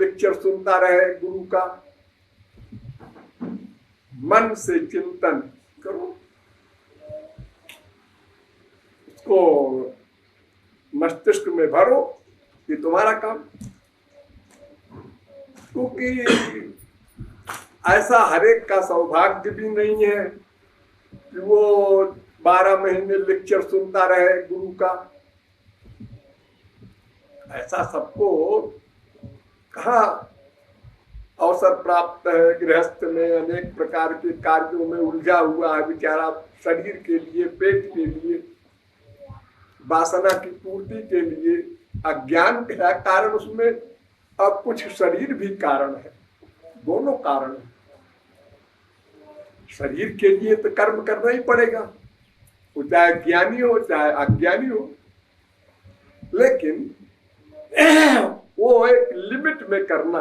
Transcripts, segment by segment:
Lecture सुनता रहे गुरु का। मन से चिंतन करो, उसको मस्तिष्क में भरो, ये तुम्हारा काम। क्योंकि ऐसा हरेक का सौभाग्य भी नहीं है कि वो 12 महीने लेक्चर सुनता रहे गुरु का। ऐसा सबको कहाँ अवसर प्राप्त है। गृहस्थ में अनेक प्रकार के कार्यों में उलझा हुआ है बेचारा, शरीर के लिए, पेट के लिए, वासना की पूर्ति के लिए। अज्ञान का कारण उसमें, अब कुछ शरीर भी कारण है, दोनों कारण है। शरीर के लिए तो कर्म करना ही पड़ेगा, वो चाहे ज्ञानी हो चाहे अज्ञानी हो, लेकिन वो एक लिमिट में करना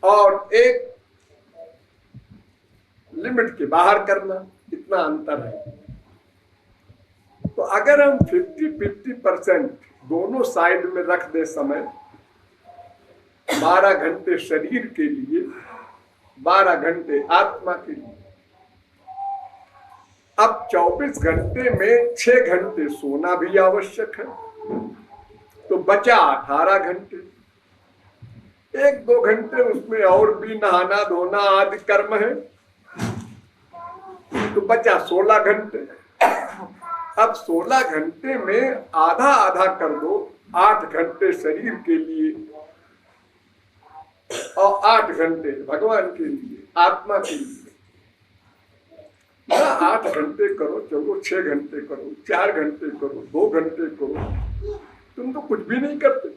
और एक लिमिट के बाहर करना, इतना अंतर है। तो अगर हम 50-50% दोनों साइड में रख दे समय, 12 घंटे शरीर के लिए, 12 घंटे आत्मा के लिए, अब 24 घंटे में 6 घंटे सोना भी आवश्यक है, तो बचा 18 घंटे। 1-2 घंटे उसमें और भी नहाना धोना आदि कर्म है, तो बचा 16 घंटे। अब 16 घंटे में आधा आधा कर दो, 8 घंटे शरीर के लिए और 8 घंटे भगवान के लिए, आत्मा के लिए। 8 घंटे करो, चलो 6 घंटे करो, 4 घंटे करो, 2 घंटे करो, तुम तो कुछ भी नहीं करते।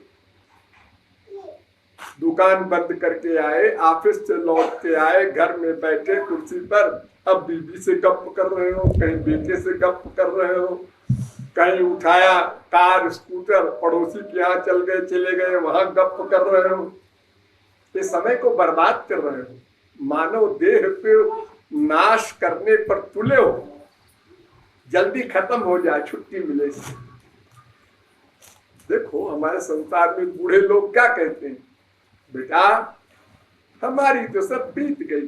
दुकान बंद करके आए, ऑफिस से लौट के आए, घर में बैठे कुर्सी पर, अब बीवी से गप कर रहे हो, कहीं बेटे से गप कर रहे हो, कहीं उठाया कार स्कूटर पड़ोसी के यहाँ चले गए, वहां गप कर रहे हो। ये समय को बर्बाद कर रहे हो। मानव देह पे नाश करने पर तुले हो, जल्दी खत्म हो जाए, छुट्टी मिले। देखो हमारे संसार में बूढ़े लोग क्या कहते हैं, बेटा हमारी तो सब बीत गई,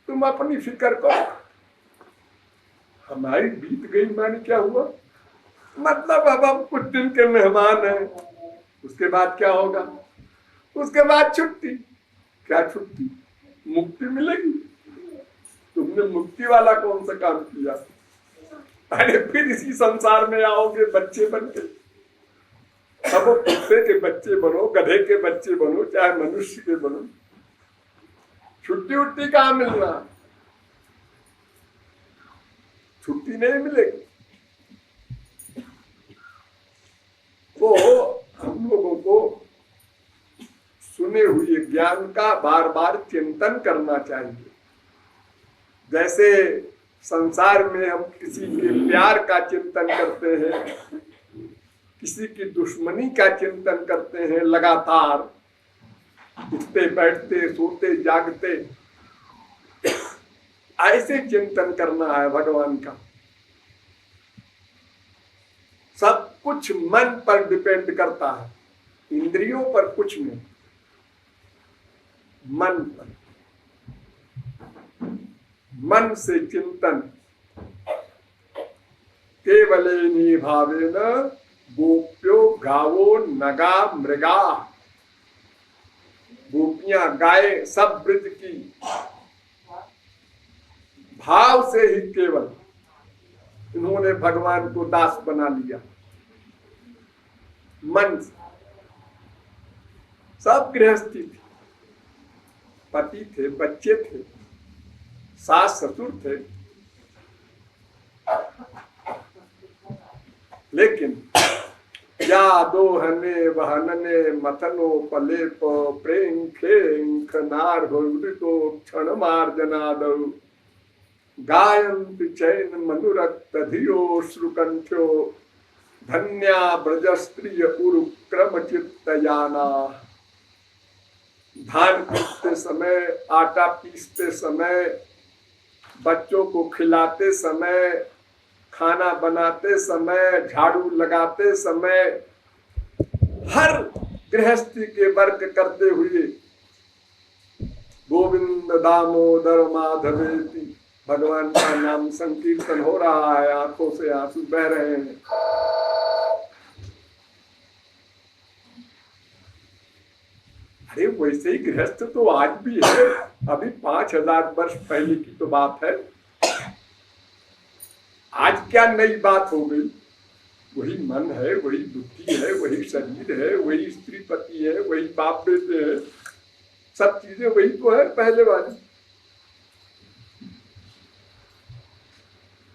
तुम अपनी फिक्र करो। हमारी बीत गई माने क्या हुआ, मतलब अब हम कुछ दिन के मेहमान हैं, उसके बाद क्या होगा, उसके बाद छुट्टी। क्या छुट्टी, मुक्ति मिलेगी। तुमने मुक्ति वाला कौन सा काम किया, अरे फिर इसी संसार में आओगे बच्चे बन के। अब वो कुत्ते के बच्चे बनो, गधे के बच्चे बनो, चाहे मनुष्य के बनो, छुट्टी उट्टी कहाँ मिलना, छुट्टी नहीं मिलेगी। तो हम लोगों को सुने हुए ज्ञान का बार बार चिंतन करना चाहिए। जैसे संसार में हम किसी के प्यार का चिंतन करते हैं, किसी की दुश्मनी का चिंतन करते हैं, लगातार उठते बैठते सोते जागते, ऐसे चिंतन करना है भगवान का। सब कुछ मन पर डिपेंड करता है, इंद्रियों पर कुछ नहीं, मन पर। मन से चिंतन केवलेनी भावेन गोप्यो गावो नगा मृगा। गोपियां गाय सब ब्रज की भाव से ही केवल इन्होंने भगवान को दास बना लिया। मन सब गृहस्थी थी, पति थे, बच्चे थे, सास ससुर थे, लेकिन या दोहने वहनने मथनो पलेप प्रेम खेंख नार हो क्षण मार्जनादौ गायन्ति चैन मनुरक्त धियो श्रुकंठ्यो धन्या ब्रज स्त्रिय उरु क्रम चित्तयाना। धान पीसते समय, आटा पीसते समय, बच्चों को खिलाते समय, खाना बनाते समय, झाड़ू लगाते समय, हर गृहस्थी के वर्क करते हुए गोविंद दामोदर माधवेति भगवान का नाम संकीर्तन हो रहा है, आंखों से आंसू बह रहे हैं। अरे वैसे ही गृहस्थ तो आज भी है, अभी 5000 वर्ष पहले की तो बात है। आज क्या नई बात हो गई? वही मन है, वही बुद्धि है, वही शरीर है, वही स्त्री पति है, वही बाप बेटे हैं, सब चीजें वही तो है पहले वाली।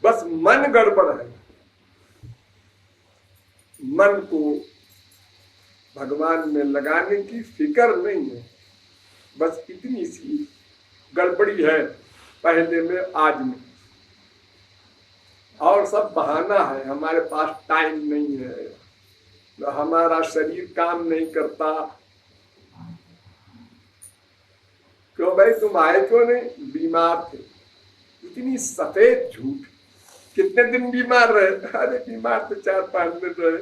बस मन गड़बड़ है। मन को भगवान में लगाने की फिक्र नहीं है, बस इतनी सी गड़बड़ी है पहले में आज में। और सब बहाना है, हमारे पास टाइम नहीं है, हमारा शरीर काम नहीं करता। क्यों भाई तुम आए क्यों नहीं? बीमार थे। इतनी सफेद झूठ। कितने दिन बीमार रहे? अरे बीमार तो 4-5 दिन रहे।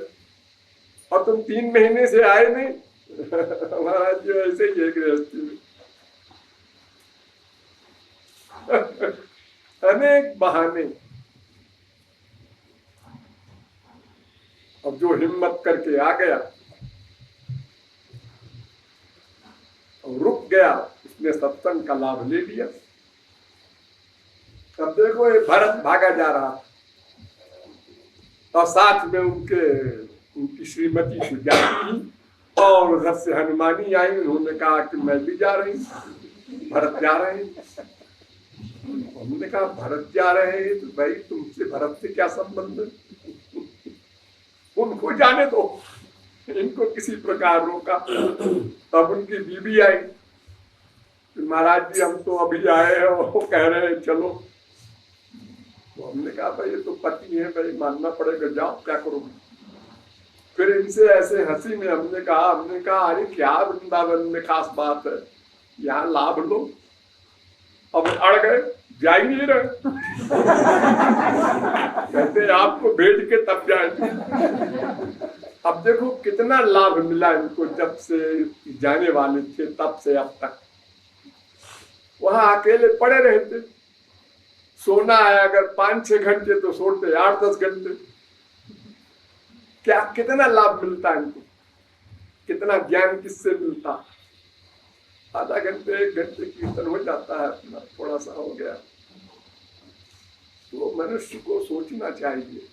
और तुम 3 महीने से आए नहीं। हमारा जो ऐसे ही है गृहस्थी में। अनेक बहाने। अब जो हिम्मत करके आ गया और रुक गया, उसने सत्संग का लाभ ले लिया। अब देखो ये भरत भागा जा रहा और साथ में उनकी श्रीमती सुजाती और उधर से हनुमानी आई। उन्होंने कहा कि मैं भी जा रही हूँ, भरत जा रहे हैं। हमने कहा भरत जा रहे हैं तो भाई तुमसे भरत से क्या संबंध है? उनको जाने दो, इनको किसी प्रकार रोका। तब उनकी बीबी आई, महाराज जी हम तो अभी आए हैं, वो कह रहे हैं चलो। तो हमने कहा भाई ये तो पति है भाई, मानना पड़ेगा, जाओ क्या करोगे। फिर इनसे ऐसे हंसी में हमने कहा अरे क्या वृंदावन में खास बात है, यहाँ लाभ लो। अब अड़ गए, जा ही नहीं रहे। कहते आपको भेज के तब जाएंगे। अब देखो कितना लाभ मिला इनको, जब से जाने वाले थे तब से अब तक वहां अकेले पड़े रहते। सोना है अगर 5-6 घंटे तो सोते 8-10 घंटे। क्या कितना लाभ मिलता है इनको, कितना ज्ञान किससे मिलता। आधा घंटे 1 घंटे कीर्तन हो जाता है, अपना थोड़ा सा हो गया। तो मनुष्य को सोचना चाहिए,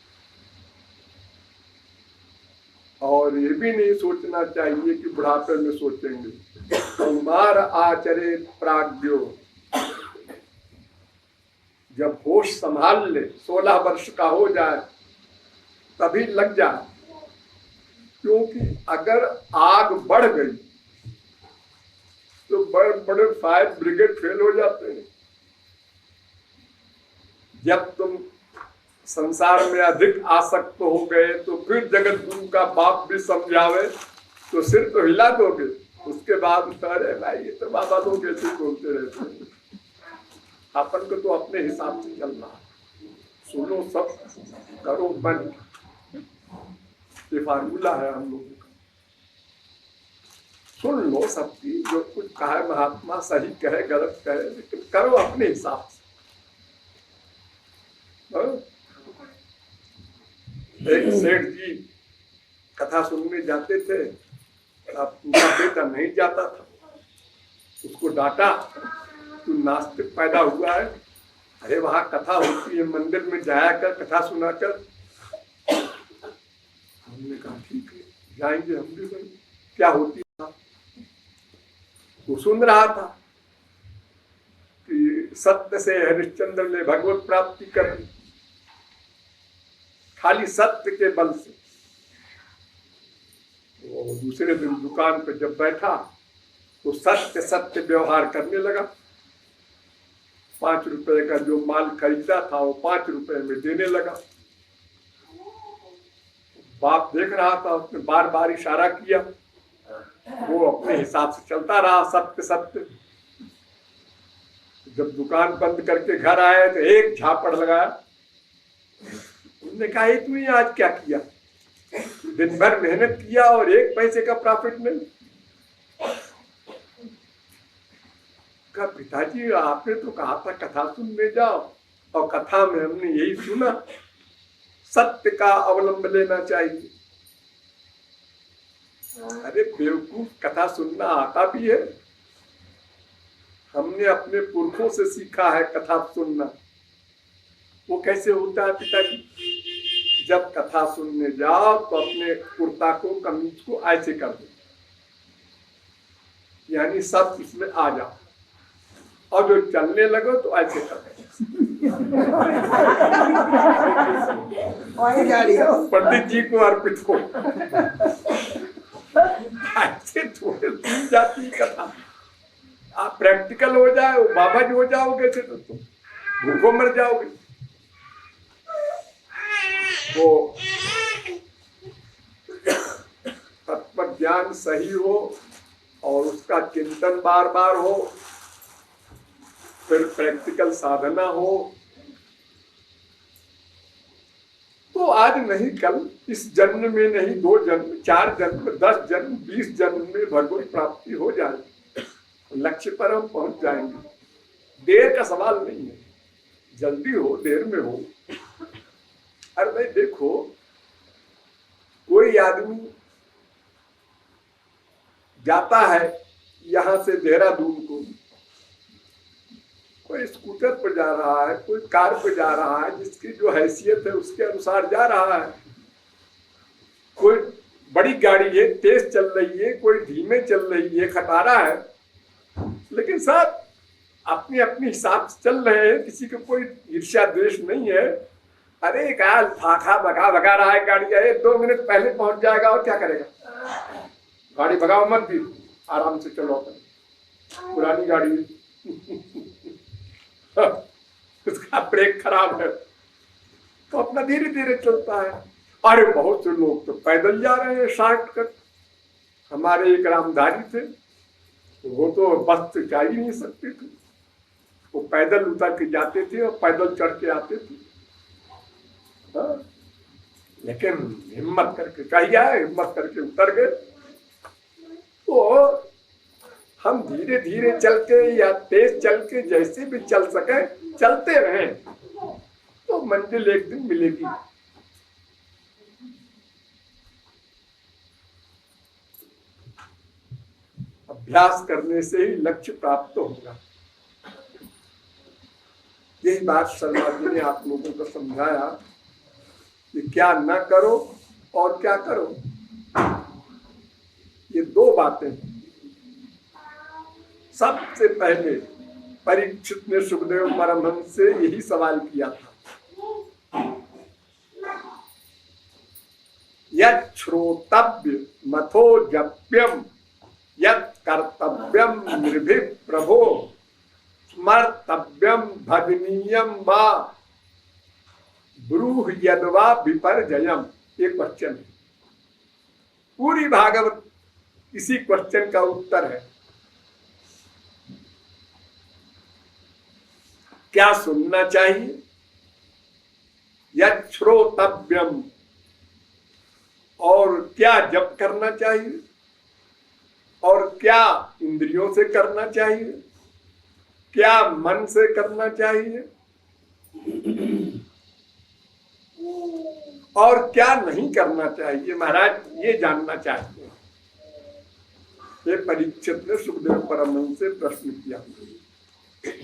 और ये भी नहीं सोचना चाहिए कि बुढ़ापे में सोचेंगे। कुमार आचरे प्राज्ञो, जब होश संभाल ले, 16 वर्ष का हो जाए तभी लग जाए। क्योंकि अगर आग बढ़ गई तो बड़े बड़े फायर ब्रिगेड फेल हो जाते हैं। जब तुम संसार में अधिक आसक्त हो गए तो फिर जगत गुरु का बाप भी समझावे तो सिर तो हिला दोगे। उसके बाद अरे भाई ये तो बाबा लोग ऐसे बोलते रहते हैं। अपन को तो अपने हिसाब से चलना, सुनो सब करो बंद, ये फार्मूला है हम लोगों का। सुन लो सबकी, जो कुछ कहा महात्मा सही कहे गलत कहे, लेकिन करो अपने हिसाब से। एक सेठ जी कथा सुनने जाते थे, अब उनका बेटा नहीं जाता था। उसको डांटा, तू नास्तिक पैदा हुआ है, अरे वहां कथा होती है, मंदिर में जाया कर, कथा सुना कर। हमने कहा ठीक है जाएंगे हम भी। भाई क्या होती था, वो सुन रहा था कि सत्य से हरिश्चंद्र ने भगवत प्राप्ति कर ली, खाली सत्य के बल से। वो दूसरे दिन दुकान पे जब बैठा तो सत्य सत्य व्यवहार करने लगा। 5 रुपए का जो माल खरीदा था वो 5 रुपए में देने लगा। बाप देख रहा था, उसने बार बार इशारा किया, वो अपने हिसाब से चलता रहा, सत्य सत्य। जब दुकान बंद करके घर आए तो एक झापड़ लगाया। उन्होंने कहा तूने आज क्या किया? दिन भर मेहनत किया और 1 पैसे का प्रॉफिट नहीं। कहा पिताजी आपने तो कहा था कथा सुनने जाओ, और कथा में हमने यही सुना सत्य का अवलंब लेना चाहिए। अरे बेवकूफ, कथा सुनना आता भी है, हमने अपने पुरखों से सीखा है कथा सुनना। वो कैसे होता है पिताजी? जब कथा सुनने जाओ तो अपने कुर्ता को कमीज को ऐसे कर दो, यानी सब इसमें आ जाओ, और जो चलने लगो तो ऐसे कर दो। पंडित जी को अर्पित हो। ऐसे थोड़े सुन जाती कथा, आप प्रैक्टिकल हो जाए, वो बाबा जी हो जाओगे तो तुम भूखों मर जाओगे। तो तत्व ज्ञान सही हो और उसका चिंतन बार बार हो, फिर प्रैक्टिकल साधना हो, तो आज नहीं कल, इस जन्म में नहीं 2 जन्म, 4 जन्म, 10 जन्म, 20 जन्म में भगवत प्राप्ति हो जाएगी, लक्ष्य पर हम पहुंच जाएंगे। देर का सवाल नहीं है, जल्दी हो देर में हो। अरे भाई देखो, कोई आदमी जाता है यहां से देहरादून को, कोई स्कूटर पर जा रहा है, कोई कार पर जा रहा है, जिसकी जो हैसियत है उसके अनुसार जा रहा है। कोई बड़ी गाड़ी है, तेज चल रही है, कोई धीमे चल रही है, खटारा है, लेकिन सब अपनी अपनी हिसाब से चल रहे हैं, किसी को कोई ईर्ष्या द्वेष नहीं है। अरे क्या फाखा भगा रहा है गाड़ी, 2 मिनट पहले पहुंच जाएगा और क्या करेगा? गाड़ी भगाओ मत भी, आराम से चलो, पुरानी गाड़ी उसका ब्रेक खराब है तो अपना धीरे धीरे चलता है। अरे बहुत से लोग तो पैदल जा रहे हैं शॉर्टकट। हमारे एक रामधारी थे, वो तो बस से जा ही नहीं सकते थे, वो पैदल उतर के जाते थे और पैदल चढ़ के आते थे। हाँ? लेकिन हिम्मत करके चाहिए, हिम्मत करके उतर गए। तो हम धीरे धीरे चल के या तेज चल के जैसे भी चल सके चलते रहें तो मंजिल एक दिन मिलेगी। अभ्यास करने से ही लक्ष्य प्राप्त होगा। यही बात शर्मा जी ने आप लोगों को समझाया कि क्या न करो और क्या करो, ये 2 बातें। सबसे पहले परीक्षित ने सुखदेव परमहंस से यही सवाल किया था, यत् श्रोतव्य मथो जप्यम यत् कर्तव्यम निर्भीक प्रभो स्मर्तव्यम भजनीयम वा ब्रूह यद्वा विपर्जयम। ये क्वेश्चन है, पूरी भागवत इसी क्वेश्चन का उत्तर है। क्या सुनना चाहिए? यत् श्रोतव्यम, और क्या जप करना चाहिए, और क्या इंद्रियों से करना चाहिए, क्या मन से करना चाहिए, और क्या नहीं करना चाहिए, महाराज ये जानना चाहते हैं। ये परीक्षित ने सुखदेव परमहंस से प्रश्न किया।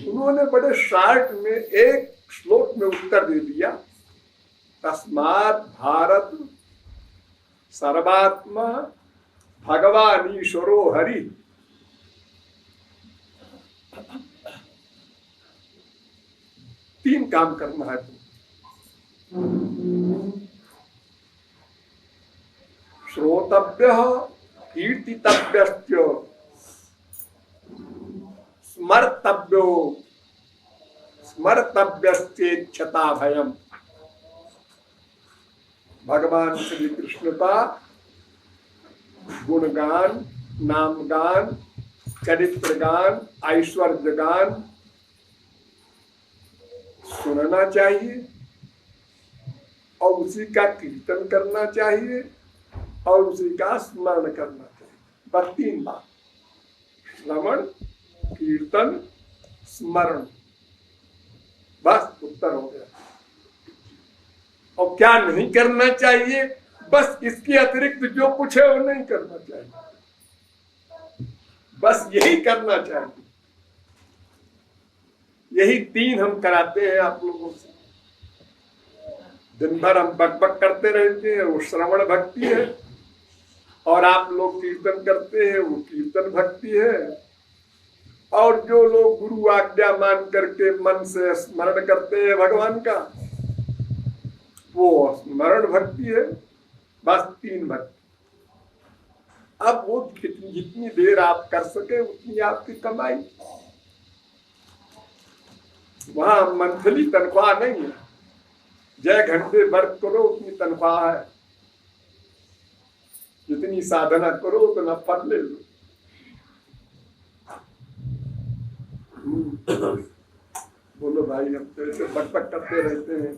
उन्होंने बड़े शार्ट में एक श्लोक में उत्तर दे दिया, तस्मात् भारत सर्वात्मा भगवान ईश्वरो हरि। तीन काम करना है श्रोतव्य कीर्तितव्यश्च स्मर्तव्यो स्मर्तव्यश्चेच्छता भयम। भगवान श्री कृष्ण का गुणगान, नामगान, चरित्रगान, ऐश्वर्य गान सुनना चाहिए और उसी का कीर्तन करना चाहिए और उसी का स्मरण करना चाहिए। बस 3 बात, श्रवण, कीर्तन, स्मरण, बस उत्तर हो गया। और क्या नहीं करना चाहिए? बस इसके अतिरिक्त जो कुछ है वो नहीं करना चाहिए, बस यही करना चाहिए। यही 3 हम कराते हैं आप लोगों से। दिन भर हम बकबक करते रहते हैं, वो श्रवण भक्ति है, और आप लोग कीर्तन करते हैं, वो कीर्तन भक्ति है, और जो लोग गुरु आज्ञा मान करके मन से स्मरण करते हैं भगवान का, वो स्मरण भक्ति है। बस 3 भक्ति। अब वो जितनी देर आप कर सके उतनी आपकी कमाई। वहां मंथली तनख्वाह नहीं है, जय घंटे वर्क करो उतनी तनख्वाह है, जितनी साधना करो उतना फल ले लो। बोलो भाई, हम तो ऐसे बकबक करते रहते हैं।